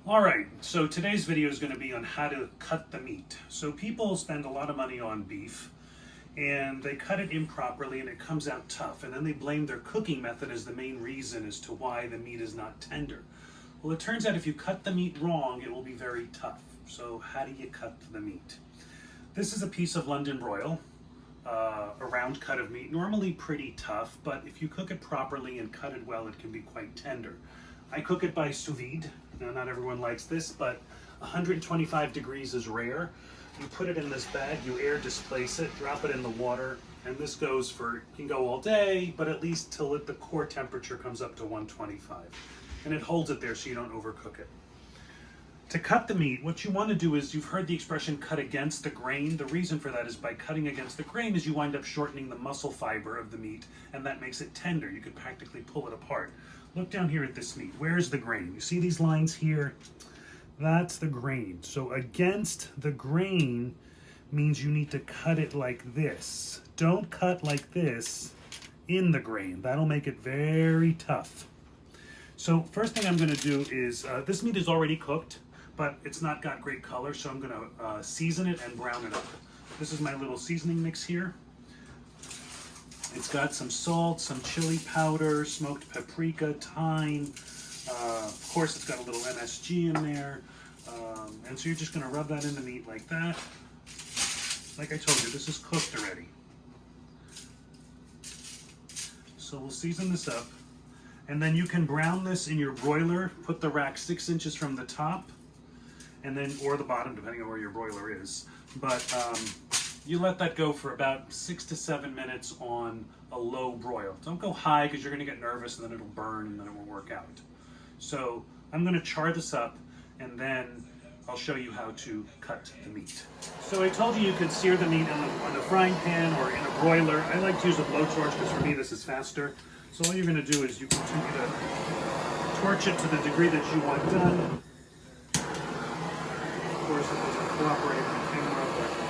All right, so today's video is going to be on how to cut the meat. So people spend a lot of money on beef and they cut it improperly and it comes out tough, and then they blame their cooking method as the main reason as to why the meat is not tender. Well, it turns out if you cut the meat wrong, it will be very tough. So how do you cut the meat? This is a piece of London broil, a round cut of meat, normally pretty tough, but if you cook it properly and cut it well, it can be quite tender. I cook it by sous vide. Now, not everyone likes this, but 125 degrees is rare. You put it in this bag, you air displace it, drop it in the water, and this goes for, can go all day, but at least till the core temperature comes up to 125. And it holds it there so you don't overcook it. To cut the meat, what you want to do is, you've heard the expression cut against the grain. The reason for that is by cutting against the grain is you wind up shortening the muscle fiber of the meat, and that makes it tender. You could practically pull it apart. Look down here at this meat. Where's the grain? You see these lines here? That's the grain. So against the grain means you need to cut it like this. Don't cut like this in the grain. That'll make it very tough. So first thing I'm going to do is, this meat is already cooked, but it's not got great color, so I'm going to season it and brown it up. This is my little seasoning mix here. It's got some salt, some chili powder, smoked paprika, thyme. Of course, it's got a little MSG in there. And so you're just going to rub that in the meat like that. Like I told you, this is cooked already. So we'll season this up. And then you can brown this in your broiler. Put the rack 6 inches from the top, and then, or the bottom, depending on where your broiler is. But you let that go for about 6 to 7 minutes on a low broil. Don't go high because you're going to get nervous and then it'll burn and then it won't work out. So I'm going to char this up and then I'll show you how to cut the meat. So I told you could sear the meat on a frying pan or in a broiler. I like to use a blowtorch because for me this is faster. So all you're going to do is you continue to torch it to the degree that you want done. Of course, it doesn't cooperate on camera, but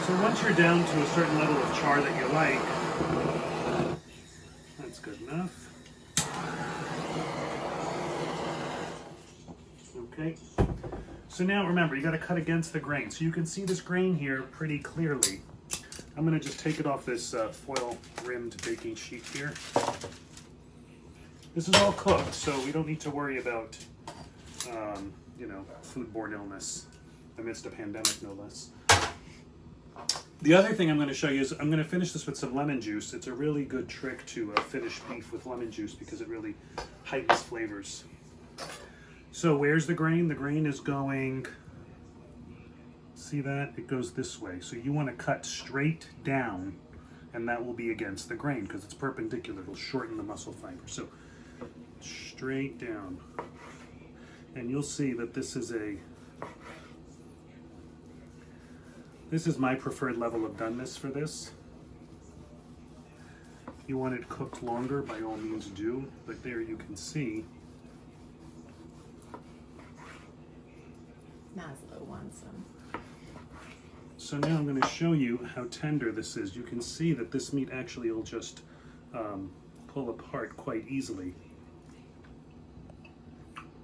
so once you're down to a certain level of char that you like, that's good enough. Okay. So now remember, you got to cut against the grain. So you can see this grain here pretty clearly. I'm going to just take it off this foil-rimmed baking sheet here. This is all cooked, so we don't need to worry about, foodborne illness amidst a pandemic, no less. The other thing I'm going to show you is I'm going to finish this with some lemon juice. It's a really good trick to finish beef with lemon juice because it really heightens flavors. So where's the grain? The grain is going, see that? It goes this way. So you want to cut straight down, and that will be against the grain because it's perpendicular. It'll shorten the muscle fiber. So straight down. And you'll see that this is my preferred level of doneness for this. If you want it cooked longer, by all means do, but there you can see. Maslow wants them. So now I'm going to show you how tender this is. You can see that this meat actually will just pull apart quite easily.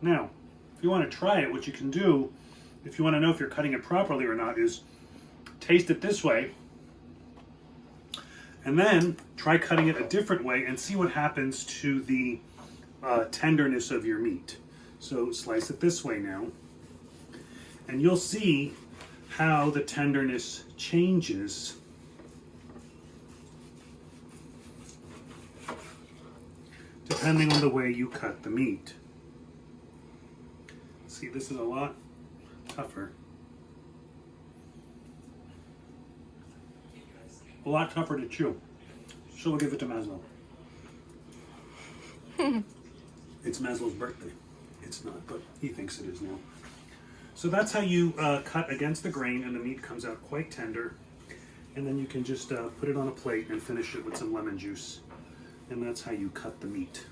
Now, if you want to try it, what you can do, if you want to know if you're cutting it properly or not, is taste it this way, and then try cutting it a different way and see what happens to the tenderness of your meat. So slice it this way now, and you'll see how the tenderness changes depending on the way you cut the meat. See, this is a lot tougher. A lot tougher to chew. So we'll give it to Maslow. It's Maslow's birthday. It's not, but he thinks it is now. So that's how you cut against the grain, and the meat comes out quite tender. And then you can just put it on a plate and finish it with some lemon juice. And that's how you cut the meat.